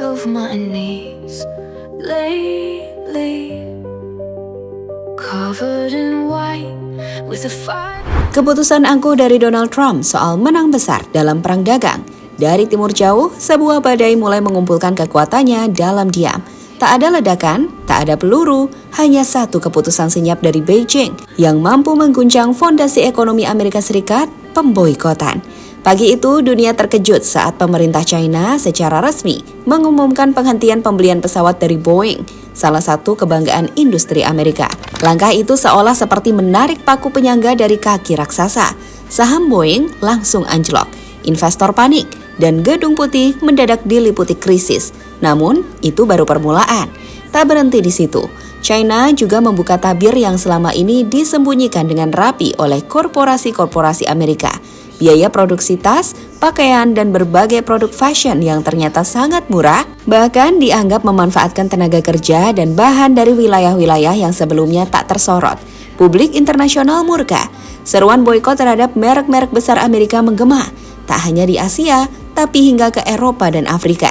of my knees lately, covered in white with a fire. Keputusan angkuh dari Donald Trump soal menang besar dalam perang dagang. Dari timur jauh, sebuah badai mulai mengumpulkan kekuatannya dalam diam. Tak ada ledakan, tak ada peluru, hanya satu keputusan senyap dari Beijing yang mampu mengguncang fondasi ekonomi Amerika Serikat, pemboikotan. Pagi itu, dunia terkejut saat pemerintah China secara resmi mengumumkan penghentian pembelian pesawat dari Boeing, salah satu kebanggaan industri Amerika. Langkah itu seolah seperti menarik paku penyangga dari kaki raksasa. Saham Boeing langsung anjlok, investor panik, dan Gedung Putih mendadak diliputi krisis. Namun, itu baru permulaan. Tak berhenti di situ. China juga membuka tabir yang selama ini disembunyikan dengan rapi oleh korporasi-korporasi Amerika. Biaya produksi tas, pakaian, dan berbagai produk fashion yang ternyata sangat murah, bahkan dianggap memanfaatkan tenaga kerja dan bahan dari wilayah-wilayah yang sebelumnya tak tersorot. Publik internasional murka. Seruan boikot terhadap merek-merek besar Amerika menggema, tak hanya di Asia, tapi hingga ke Eropa dan Afrika.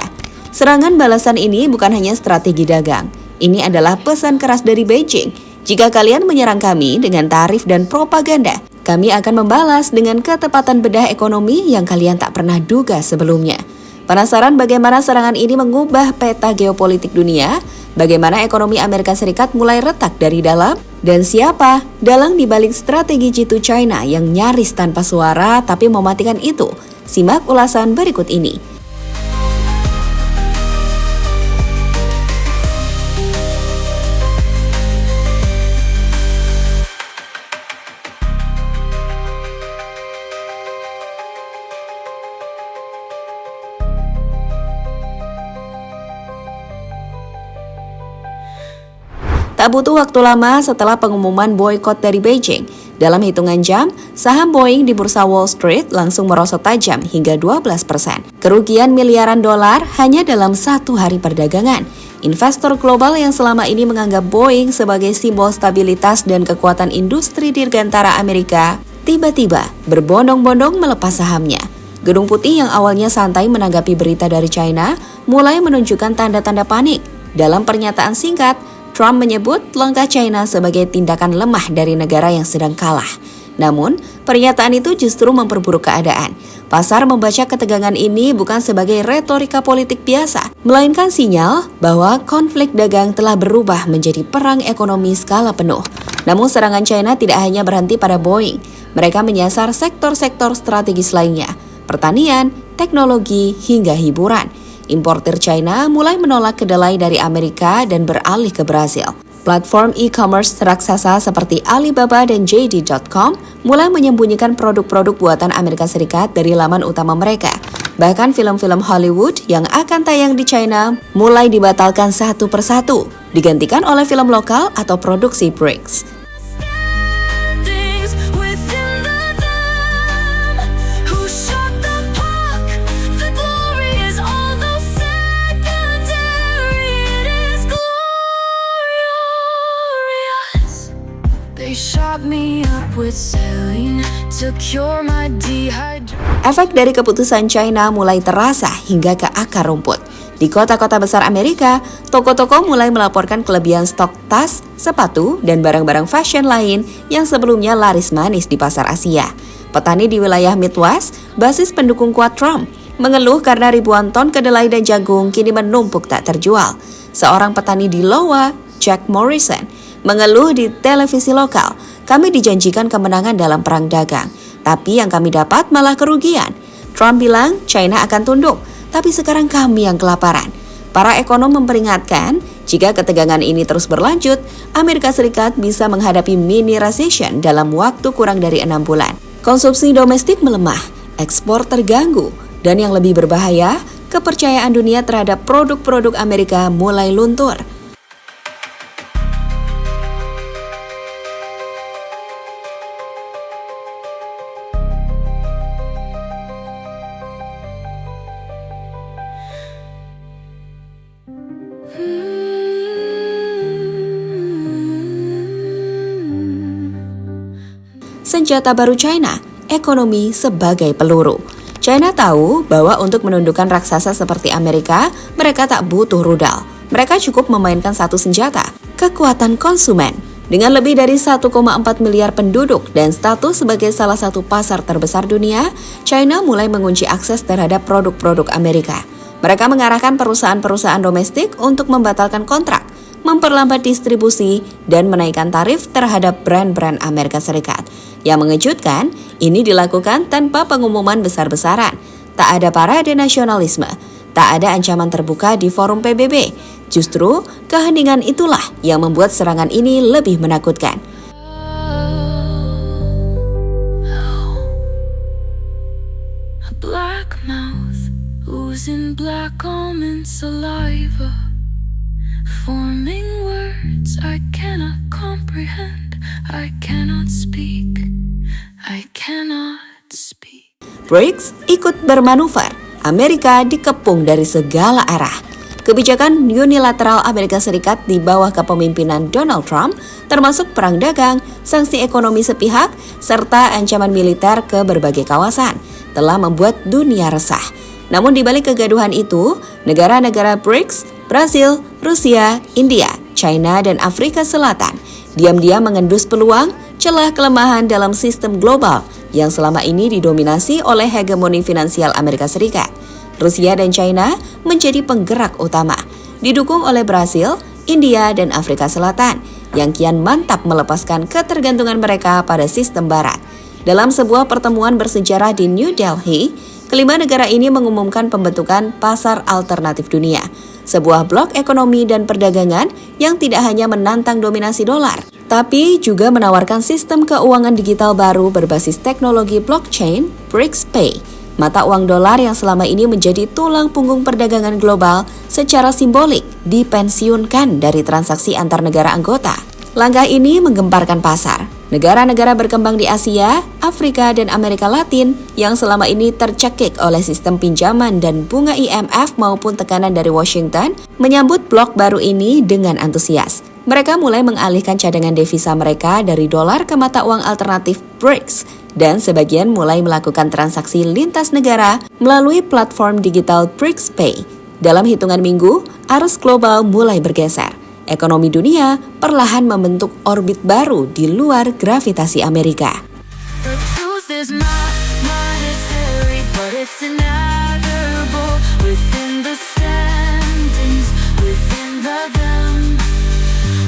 Serangan balasan ini bukan hanya strategi dagang. Ini adalah pesan keras dari Beijing. Jika kalian menyerang kami dengan tarif dan propaganda, kami akan membalas dengan ketepatan bedah ekonomi yang kalian tak pernah duga sebelumnya. Penasaran bagaimana serangan ini mengubah peta geopolitik dunia? Bagaimana ekonomi Amerika Serikat mulai retak dari dalam? Dan siapa dalang dibalik strategi jitu China yang nyaris tanpa suara tapi mematikan itu? Simak ulasan berikut ini. Tak butuh waktu lama setelah pengumuman boikot dari Beijing. Dalam hitungan jam, saham Boeing di bursa Wall Street langsung merosot tajam hingga 12%. Kerugian miliaran dolar hanya dalam satu hari perdagangan. Investor global yang selama ini menganggap Boeing sebagai simbol stabilitas dan kekuatan industri dirgantara Amerika, tiba-tiba berbondong-bondong melepas sahamnya. Gedung Putih yang awalnya santai menanggapi berita dari China mulai menunjukkan tanda-tanda panik. Dalam pernyataan singkat, Trump menyebut langkah China sebagai tindakan lemah dari negara yang sedang kalah. Namun, pernyataan itu justru memperburuk keadaan. Pasar membaca ketegangan ini bukan sebagai retorika politik biasa, melainkan sinyal bahwa konflik dagang telah berubah menjadi perang ekonomi skala penuh. Namun serangan China tidak hanya berhenti pada Boeing. Mereka menyasar sektor-sektor strategis lainnya, pertanian, teknologi, hingga hiburan. Importir China mulai menolak kedelai dari Amerika dan beralih ke Brasil. Platform e-commerce raksasa seperti Alibaba dan JD.com mulai menyembunyikan produk-produk buatan Amerika Serikat dari laman utama mereka. Bahkan film-film Hollywood yang akan tayang di China mulai dibatalkan satu persatu, digantikan oleh film lokal atau produksi BRICS. Efek dari keputusan China mulai terasa hingga ke akar rumput. Di kota-kota besar Amerika, toko-toko mulai melaporkan kelebihan stok tas, sepatu, dan barang-barang fashion lain yang sebelumnya laris manis di pasar Asia. Petani di wilayah Midwest, basis pendukung kuat Trump, mengeluh karena ribuan ton kedelai dan jagung kini menumpuk tak terjual. Seorang petani di Iowa, Jack Morrison, mengeluh di televisi lokal, "Kami dijanjikan kemenangan dalam perang dagang, tapi yang kami dapat malah kerugian." Trump bilang China akan tunduk, tapi sekarang kami yang kelaparan. Para ekonom memperingatkan, jika ketegangan ini terus berlanjut, Amerika Serikat bisa menghadapi mini recession dalam waktu kurang dari 6 bulan. Konsumsi domestik melemah, ekspor terganggu, dan yang lebih berbahaya, kepercayaan dunia terhadap produk-produk Amerika mulai luntur. Senjata baru China, ekonomi sebagai peluru. China tahu bahwa untuk menundukkan raksasa seperti Amerika, mereka tak butuh rudal. Mereka cukup memainkan satu senjata, kekuatan konsumen. Dengan lebih dari 1,4 miliar penduduk dan status sebagai salah satu pasar terbesar dunia, China mulai mengunci akses terhadap produk-produk Amerika. Mereka mengarahkan perusahaan-perusahaan domestik untuk membatalkan kontrak, memperlambat distribusi, dan menaikkan tarif terhadap brand-brand Amerika Serikat. Yang mengejutkan, ini dilakukan tanpa pengumuman besar-besaran. Tak ada parade nasionalisme, tak ada ancaman terbuka di forum PBB. Justru, keheningan itulah yang membuat serangan ini lebih menakutkan. A black mouth oozing black almond saliva, forming words I cannot comprehend. I cannot speak. I cannot speak. BRICS ikut bermanuver. Amerika dikepung dari segala arah. Kebijakan unilateral Amerika Serikat di bawah kepemimpinan Donald Trump, termasuk perang dagang, sanksi ekonomi sepihak, serta ancaman militer ke berbagai kawasan, telah membuat dunia resah. Namun di balik kegaduhan itu, negara-negara BRICS, Brasil, Rusia, India, China, dan Afrika Selatan diam-diam mengendus peluang, celah kelemahan dalam sistem global yang selama ini didominasi oleh hegemoni finansial Amerika Serikat. Rusia dan China menjadi penggerak utama, didukung oleh Brasil, India, dan Afrika Selatan yang kian mantap melepaskan ketergantungan mereka pada sistem barat. Dalam sebuah pertemuan bersejarah di New Delhi, kelima negara ini mengumumkan pembentukan pasar alternatif dunia, sebuah blok ekonomi dan perdagangan yang tidak hanya menantang dominasi dolar, tapi juga menawarkan sistem keuangan digital baru berbasis teknologi blockchain, BRICS Pay. Mata uang dolar yang selama ini menjadi tulang punggung perdagangan global secara simbolik dipensiunkan dari transaksi antar negara anggota. Langkah ini menggemparkan pasar. Negara-negara berkembang di Asia, Afrika, dan Amerika Latin yang selama ini tercekik oleh sistem pinjaman dan bunga IMF maupun tekanan dari Washington menyambut blok baru ini dengan antusias. Mereka mulai mengalihkan cadangan devisa mereka dari dolar ke mata uang alternatif BRICS dan sebagian mulai melakukan transaksi lintas negara melalui platform digital BRICS Pay. Dalam hitungan minggu, arus global mulai bergeser. Ekonomi dunia perlahan membentuk orbit baru di luar gravitasi Amerika. The truth is not monetary, but it's inevitable within the standings, within the them.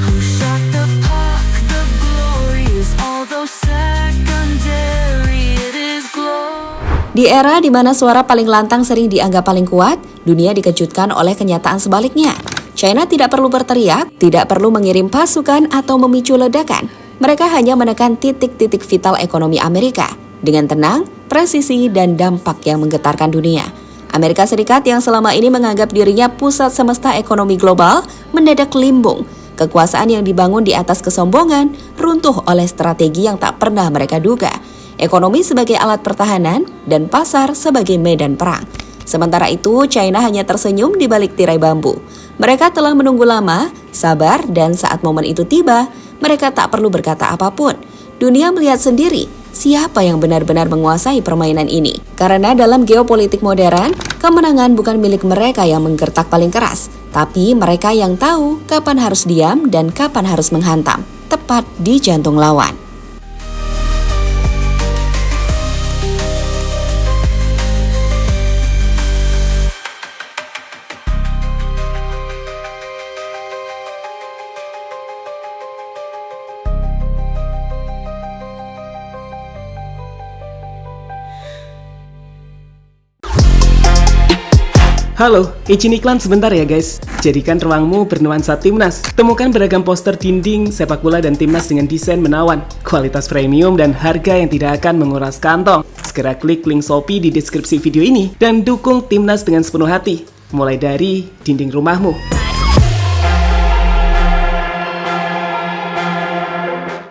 Who shot the puck? The glory is although secondary, it is glory. Di era di mana suara paling lantang sering dianggap paling kuat, dunia dikejutkan oleh kenyataan sebaliknya. China tidak perlu berteriak, tidak perlu mengirim pasukan atau memicu ledakan. Mereka hanya menekan titik-titik vital ekonomi Amerika dengan tenang, presisi, dan dampak yang menggetarkan dunia. Amerika Serikat yang selama ini menganggap dirinya pusat semesta ekonomi global mendadak limbung. Kekuasaan yang dibangun di atas kesombongan runtuh oleh strategi yang tak pernah mereka duga. Ekonomi sebagai alat pertahanan dan pasar sebagai medan perang. Sementara itu, China hanya tersenyum di balik tirai bambu. Mereka telah menunggu lama, sabar, dan saat momen itu tiba, mereka tak perlu berkata apapun. Dunia melihat sendiri siapa yang benar-benar menguasai permainan ini. Karena dalam geopolitik modern, kemenangan bukan milik mereka yang menggertak paling keras, tapi mereka yang tahu kapan harus diam dan kapan harus menghantam, tepat di jantung lawan. Halo, izin iklan sebentar ya guys. Jadikan ruangmu bernuansa timnas. Temukan beragam poster dinding, sepak bola, dan timnas dengan desain menawan, kualitas premium, dan harga yang tidak akan menguras kantong. Segera klik link Shopee di deskripsi video ini dan dukung timnas dengan sepenuh hati. Mulai dari dinding rumahmu.